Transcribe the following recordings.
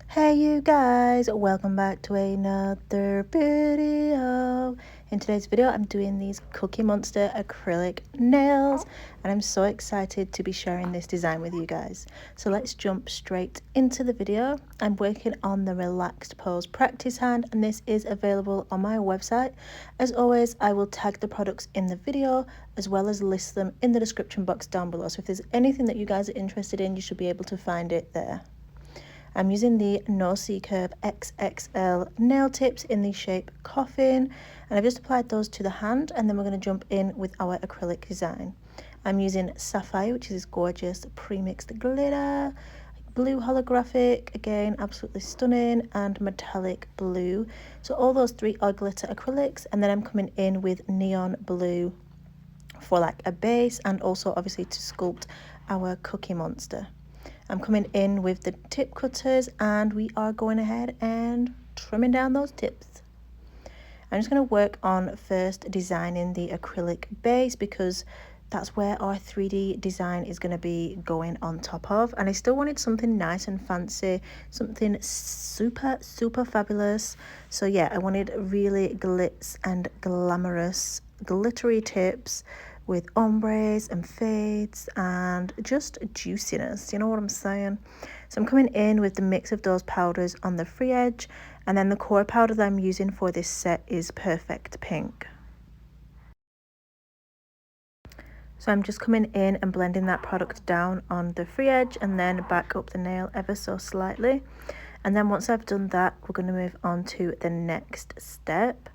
Hey you guys, welcome back to another video. In today's video I'm doing these Cookie Monster acrylic nails and I'm so excited to be sharing this design with you guys. So let's jump straight into the video. I'm working on the relaxed pose practice hand and this is available on my website. As always, I will tag the products in the video as well as list them in the description box down below. So if there's anything that you guys are interested in, you should be able to find it there. I'm using the No C-Curve XXL nail tips in the shape Coffin, and I've just applied those to the hand, and then we're going to jump in with our acrylic design. I'm using sapphire, which is this gorgeous pre-mixed glitter, blue holographic, again absolutely stunning, and metallic blue. So all those three are glitter acrylics, and then I'm coming in with neon blue for like a base and also obviously to sculpt our Cookie Monster. I'm coming in with the tip cutters and we are going ahead and trimming down those tips. I'm just going to work on first designing the acrylic base because that's where our 3D design is going to be going on top of, and I still wanted something nice and fancy, something super fabulous. So yeah, I wanted really glitz and glamorous glittery tips with ombres and fades and just juiciness, you know what I'm saying? So I'm coming in with the mix of those powders on the free edge, and then the core powder that I'm using for this set is Perfect Pink. So I'm just coming in and blending that product down on the free edge and then back up the nail ever so slightly. And then once I've done that, we're going to move on to the next step.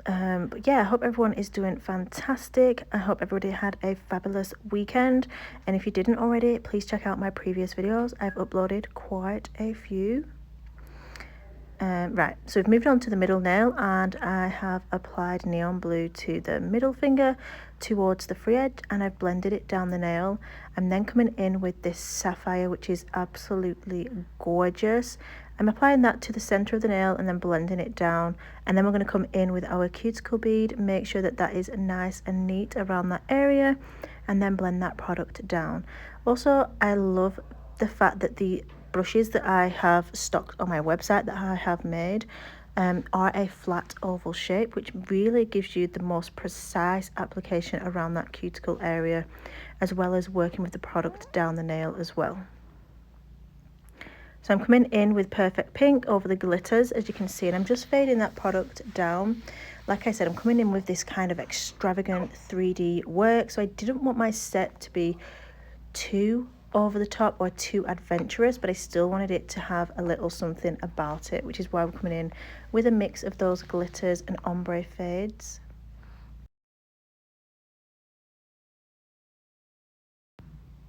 But yeah, I hope everyone is doing fantastic. I hope everybody had a fabulous weekend, and if you didn't already, please check out my previous videos. I've uploaded quite a few. Right, so we've moved on to the middle nail, and I have applied neon blue to the middle finger towards the free edge, and I've blended it down the nail. I'm then coming in with this sapphire, which is absolutely gorgeous. I'm applying that to the center of the nail and then blending it down, and then we're going to come in with our cuticle bead, make sure that that is nice and neat around that area, and then blend that product down. Also, I love the fact that the brushes that I have stocked on my website that I have made are a flat oval shape, which really gives you the most precise application around that cuticle area, as well as working with the product down the nail as well. So I'm coming in with Perfect Pink over the glitters, as you can see, and I'm just fading that product down. Like I said, I'm coming in with this kind of extravagant 3D work, so I didn't want my set to be too over the top or too adventurous, but I still wanted it to have a little something about it, which is why we're coming in with a mix of those glitters and ombre fades.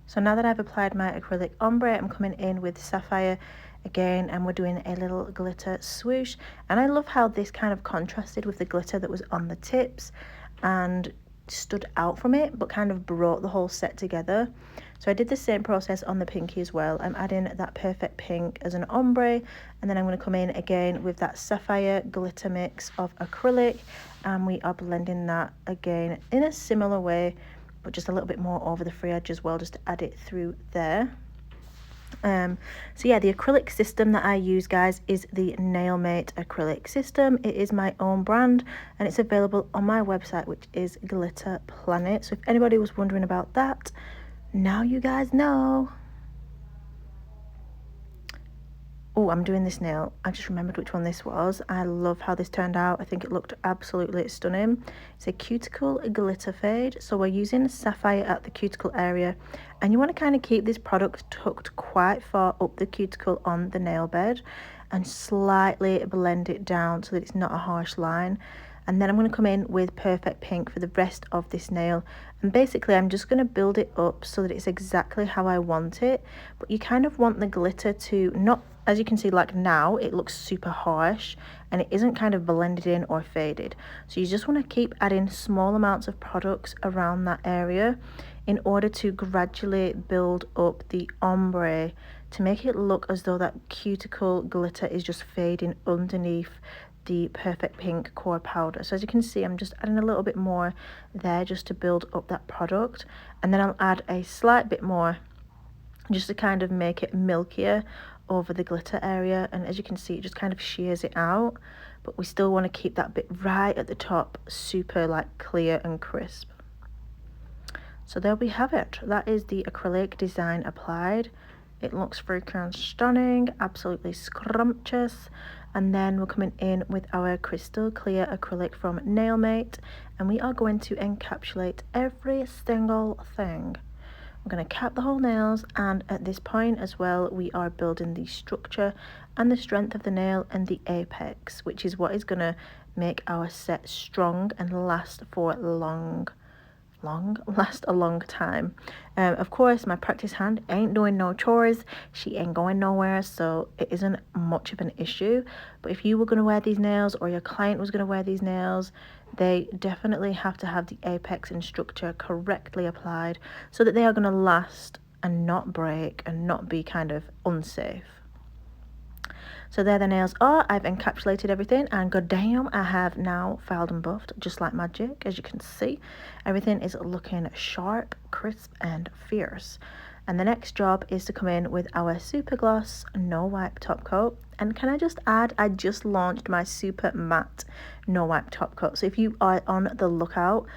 So now that I've applied my acrylic ombre, I'm coming in with sapphire again, and we're doing a little glitter swoosh, and I love how this kind of contrasted with the glitter that was on the tips and stood out from it, but kind of brought the whole set together. So I did the same process on the pinky as well. I'm adding that Perfect Pink as an ombre, and then I'm going to come in again with that sapphire glitter mix of acrylic, and we are blending that again in a similar way, but just a little bit more over the free edge as well, just to add it through there. So yeah, the acrylic system that I use, guys, is the Nailmate acrylic system. It is my own brand and it's available on my website, which is Glitter Planet. So if anybody was wondering about that, now you guys know. Oh, I'm doing this nail. I just remembered which one this was. I love how this turned out. I think it looked absolutely stunning. It's a cuticle glitter fade. So we're using sapphire at the cuticle area, and you want to kind of keep this product tucked quite far up the cuticle on the nail bed and slightly blend it down so that it's not a harsh line. And then I'm going to come in with Perfect Pink for the rest of this nail, and basically I'm just going to build it up so that it's exactly how I want it. But you kind of want the glitter to not, as you can see, like now it looks super harsh and it isn't kind of blended in or faded. So you just want to keep adding small amounts of products around that area in order to gradually build up the ombre to make it look as though that cuticle glitter is just fading underneath the Perfect Pink core powder. So as you can see, I'm just adding a little bit more there just to build up that product, and then I'll add a slight bit more just to kind of make it milkier over the glitter area, and as you can see, it just kind of shears it out, but we still want to keep that bit right at the top super like clear and crisp. So there we have it. That is the acrylic design applied. It looks freaking stunning, absolutely scrumptious. And then we're coming in with our crystal clear acrylic from Nailmate, and we are going to encapsulate every single thing. We're going to cap the whole nails, and at this point as well, we are building the structure and the strength of the nail and the apex, which is what is going to make our set strong and last for last a long time. Of course, my practice hand ain't doing no chores, she ain't going nowhere, so it isn't much of an issue. But if you were going to wear these nails, or your client was going to wear these nails, they definitely have to have the apex and structure correctly applied so that they are going to last and not break and not be kind of unsafe. So there the nails are. I've encapsulated everything, and goddamn, I have now filed and buffed just like magic. As you can see, everything is looking sharp, crisp and fierce. And the next job is to come in with our super gloss no wipe top coat. And can I just add, I just launched my super matte no wipe top coat, so if you are on the lookout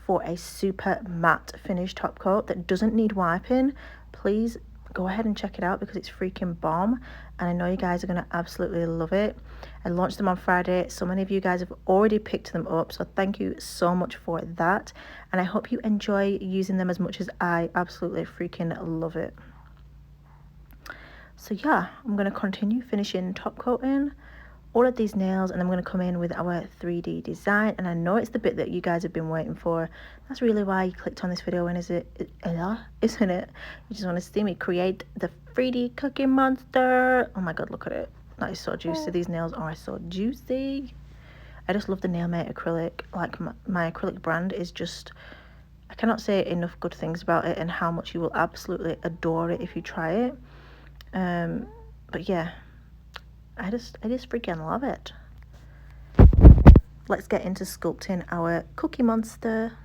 for a super matte finish top coat that doesn't need wiping, please go ahead and check it out, because it's freaking bomb, and I know you guys are going to absolutely love it. I launched them on Friday. So many of you guys have already picked them up, so thank you so much for that, and I hope you enjoy using them as much as I absolutely freaking love it. So yeah, I'm going to continue finishing top coating all of these nails, and I'm going to come in with our 3D design. And I know it's the bit that you guys have been waiting for. That's really why you clicked on this video, and isn't it? You just want to see me create the 3D cookie monster. Oh my god, look at it. That is so juicy. These nails are so juicy. I just love the Nailmate acrylic. Like my acrylic brand is just, I cannot say enough good things about it, and how much you will absolutely adore it if you try it. But yeah, I just freaking love it. Let's get into sculpting our cookie monster.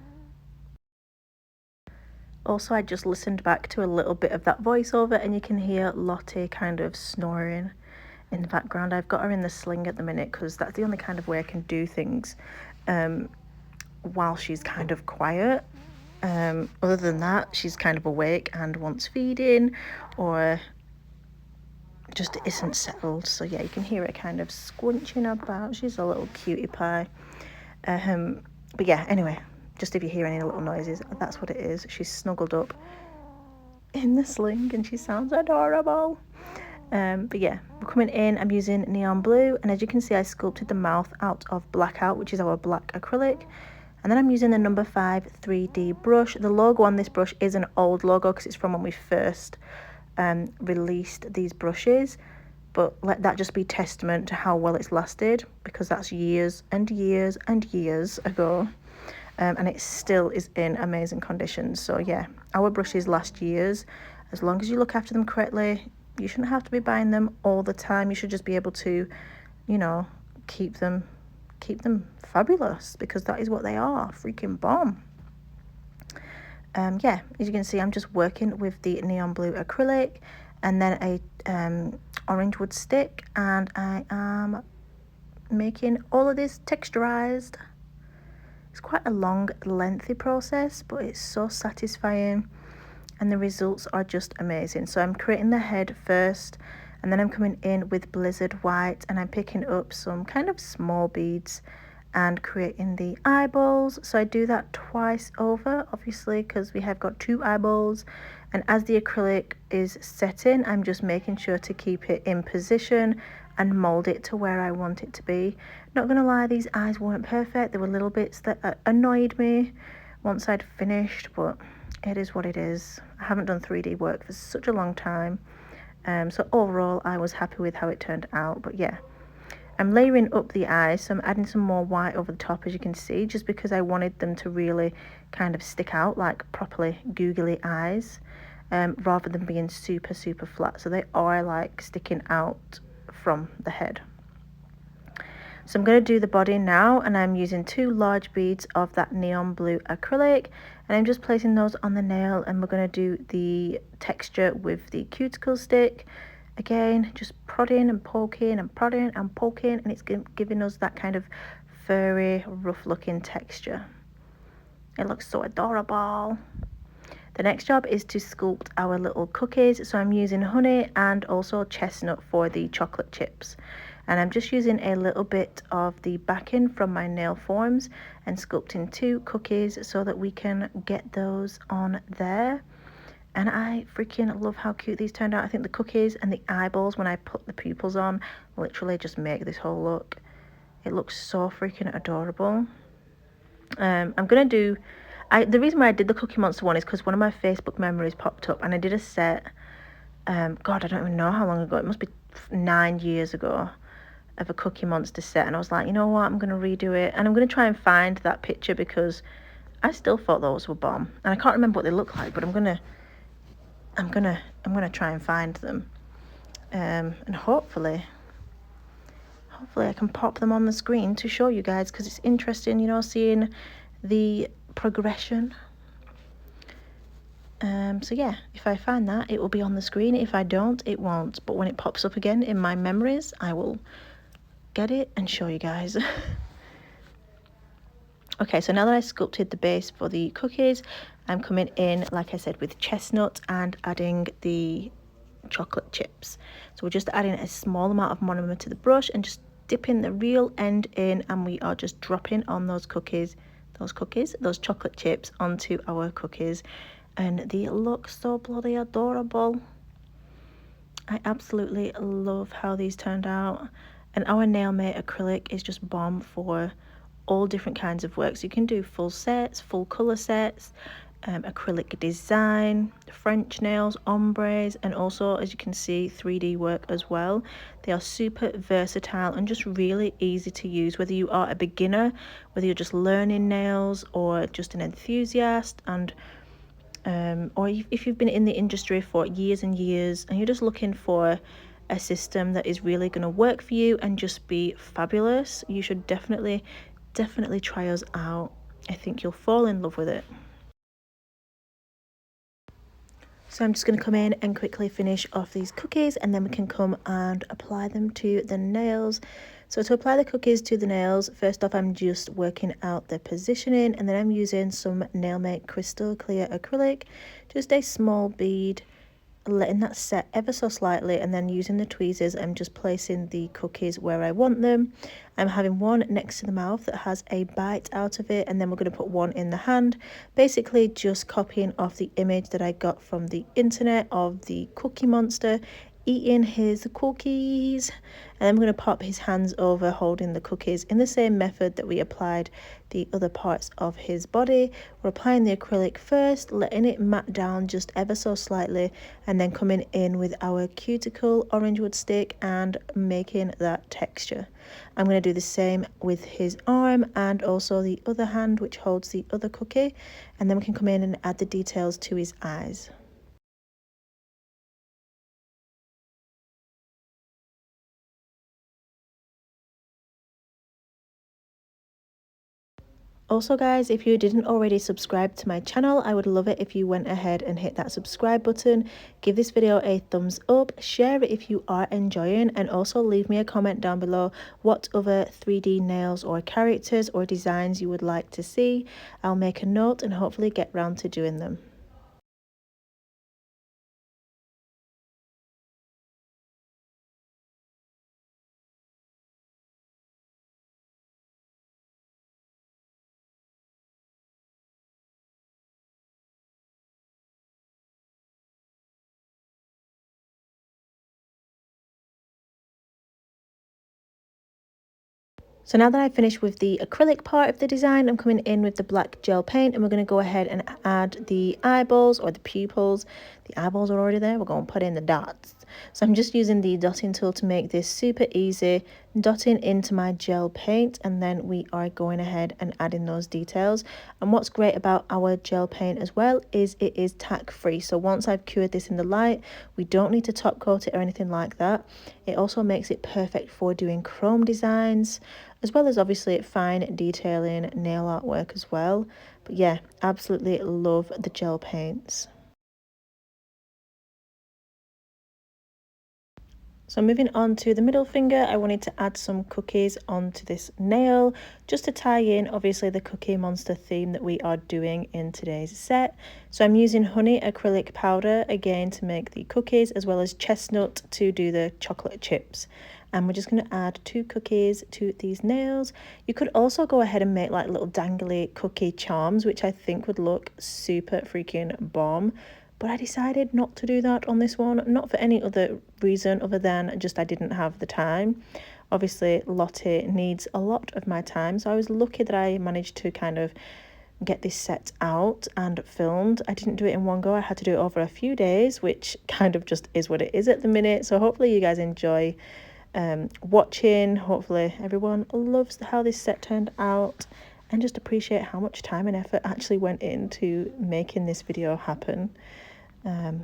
Also, I just listened back to a little bit of that voiceover, and you can hear Lottie kind of snoring in the background. I've got her in the sling at the minute, because that's the only kind of way I can do things while she's kind of quiet. Other than that, she's kind of awake and wants feeding, or just isn't settled. So yeah, you can hear her kind of squinching about. She's a little cutie pie. But yeah, anyway, just if you hear any little noises, that's what it is. She's snuggled up in the sling and she sounds adorable. But yeah, we're coming in. I'm using neon blue, and as you can see, I sculpted the mouth out of Blackout, which is our black acrylic. And then I'm using the number 5 3D brush. The logo on this brush is an old logo, because it's from when we first released these brushes, but let that just be testament to how well it's lasted, because that's years and years and years ago, and it still is in amazing condition. So yeah, our brushes last years. As long as you look after them correctly, you shouldn't have to be buying them all the time. You should just be able to, you know, keep them fabulous, because that is what they are, freaking bomb. Yeah, as you can see, I'm just working with the neon blue acrylic and then a orange wood stick, and I am making all of this texturized. It's quite a long, lengthy process, but it's so satisfying, and the results are just amazing. So I'm creating the head first, and then I'm coming in with Blizzard White, and I'm picking up some kind of small beads and creating the eyeballs. So I do that twice over, obviously, because we have got 2 eyeballs, and as the acrylic is setting, I'm just making sure to keep it in position and mold it to where I want it to be. Not gonna lie, these eyes weren't perfect. There were little bits that annoyed me once I'd finished, but it is what it is. I haven't done 3D work for such a long time, so overall I was happy with how it turned out. But yeah, I'm layering up the eyes, so I'm adding some more white over the top, as you can see, just because I wanted them to really kind of stick out like properly googly eyes, rather than being super flat. So they are like sticking out from the head. So I'm going to do the body now, and I'm using 2 large beads of that neon blue acrylic, and I'm just placing those on the nail, and we're going to do the texture with the cuticle stick. Again, just prodding and poking and prodding and poking, and it's giving us that kind of furry, rough looking texture. It looks so adorable. The next job is to sculpt our little cookies. So I'm using honey and also chestnut for the chocolate chips. And I'm just using a little bit of the backing from my nail forms and sculpting 2 cookies so that we can get those on there. And I freaking love how cute these turned out. I think the cookies and the eyeballs, when I put the pupils on, literally just make this whole look. It looks so freaking adorable. I'm gonna do, the reason why I did the Cookie Monster one is because one of my Facebook memories popped up and I did a set, God, I don't even know how long ago, it must be 9 years ago, of a Cookie Monster set, and I was like, you know what, I'm gonna redo it, and I'm gonna try and find that picture because I still thought those were bomb, and I can't remember what they look like, but I'm gonna try and find them, and hopefully I can pop them on the screen to show you guys, because it's interesting, you know, seeing the progression. So yeah, if I find that, it will be on the screen. If I don't, it won't, but when it pops up again in my memories, I will get it and show you guys. Okay, so now that I sculpted the base for the cookies, I'm coming in, like I said, with chestnut and adding the chocolate chips. So we're just adding a small amount of monomer to the brush and just dipping the real end in, and we are just dropping on those chocolate chips onto our cookies, and they look so bloody adorable. I absolutely love how these turned out, and our Nailmate acrylic is just bomb for all different kinds of work. So you can do full sets, full color sets, acrylic design, French nails, ombres, and also, as you can see, 3D work as well. They are super versatile and just really easy to use, whether you are a beginner, whether you're just learning nails, or just an enthusiast, and or if you've been in the industry for years and years and you're just looking for a system that is really going to work for you and just be fabulous, you should definitely try us out. I think you'll fall in love with it. So I'm just going to come in and quickly finish off these cookies, and then we can come and apply them to the nails. So to apply the cookies to the nails, first off, I'm just working out the positioning, and then I'm using some Nailmate Crystal Clear Acrylic, just a small bead, letting that set ever so slightly, and then using the tweezers, I'm just placing the cookies where I want them. I'm having one next to the mouth that has a bite out of it, and then we're going to put one in the hand, basically just copying off the image that I got from the internet of the Cookie Monster eating his cookies. And I'm going to pop his hands over holding the cookies in the same method that we applied the other parts of his body. We're applying the acrylic first, letting it matte down just ever so slightly, and then coming in with our cuticle orange wood stick and making that texture. I'm going to do the same with his arm and also the other hand which holds the other cookie, and then we can come in and add the details to his eyes. Also guys, if you didn't already subscribe to my channel, I would love it if you went ahead and hit that subscribe button, give this video a thumbs up, share it if you are enjoying, and also leave me a comment down below what other 3D nails or characters or designs you would like to see. I'll make a note and hopefully get round to doing them. So now that I've finished with the acrylic part of the design, I'm coming in with the black gel paint, and we're going to go ahead and add the eyeballs or the pupils. The eyeballs are already there, we're going to put in the dots. So I'm just using the dotting tool to make this super easy, dotting into my gel paint, and then we are going ahead and adding those details. And what's great about our gel paint as well is it is tack free. So once I've cured this in the light, we don't need to top coat it or anything like that. It also makes it perfect for doing chrome designs, as well as obviously fine detailing nail artwork as well. But yeah, absolutely love the gel paints. So moving on to the middle finger, I wanted to add some cookies onto this nail just to tie in obviously the Cookie Monster theme that we are doing in today's set. So I'm using honey acrylic powder again to make the cookies, as well as chestnut to do the chocolate chips. And we're just going to add 2 cookies to these nails. You could also go ahead and make like little dangly cookie charms, which I think would look super freaking bomb. But I decided not to do that on this one, not for any other reason other than just I didn't have the time. Obviously, Lottie needs a lot of my time, so I was lucky that I managed to kind of get this set out and filmed. I didn't do it in one go, I had to do it over a few days, which kind of just is what it is at the minute. So hopefully you guys enjoy watching. Hopefully everyone loves how this set turned out and just appreciate how much time and effort actually went into making this video happen. So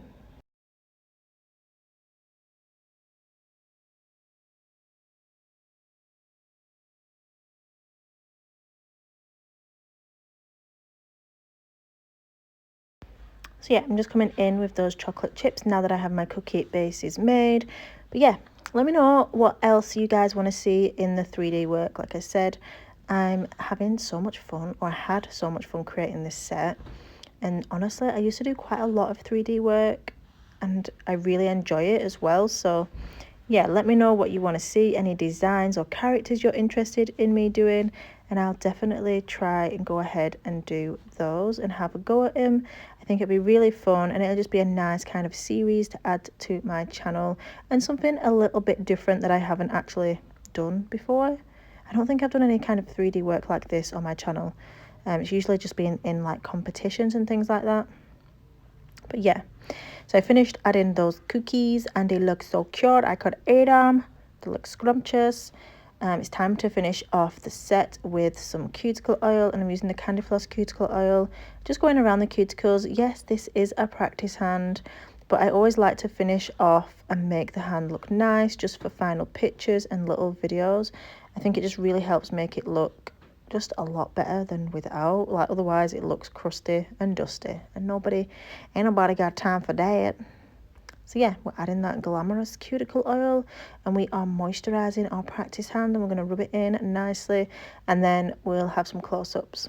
yeah, I'm just coming in with those chocolate chips now that I have my cookie bases made. But yeah, let me know what else you guys want to see in the 3D work. Like I said, I'm having so much fun, or I had so much fun creating this set. And honestly, I used to do quite a lot of 3D work and I really enjoy it as well. So yeah, let me know what you want to see, any designs or characters you're interested in me doing, and I'll definitely try and go ahead and do those and have a go at them. I think it'd be really fun, and it'll just be a nice kind of series to add to my channel, and something a little bit different that I haven't actually done before. I don't think I've done any kind of 3D work like this on my channel. It's usually just been in like competitions and things like that. But yeah, so I finished adding those cookies and they look so cute. I could eat them. They look scrumptious. It's time to finish off the set with some cuticle oil, and I'm using the Candy Floss cuticle oil, just going around the cuticles. Yes, this is a practice hand, but I always like to finish off and make the hand look nice just for final pictures and little videos. I think it just really helps make it look just a lot better than without. Like otherwise it looks crusty and dusty, and ain't nobody got time for that. So yeah, we're adding that glamorous cuticle oil and we are moisturizing our practice hand, and we're going to rub it in nicely, and then we'll have some close-ups.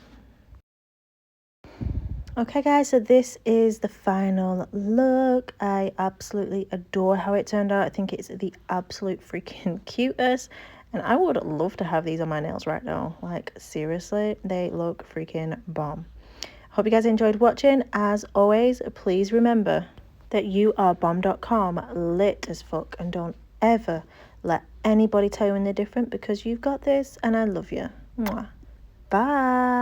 Okay guys, so this is the final look. I absolutely adore how it turned out. I think it's the absolute freaking cutest, and I would love to have these on my nails right now. Like seriously, they look freaking bomb. Hope you guys enjoyed watching. As always, please remember that you are bomb.com, lit as fuck, and don't ever let anybody tell you when they're different, because you've got this and I love you. Mwah. Bye.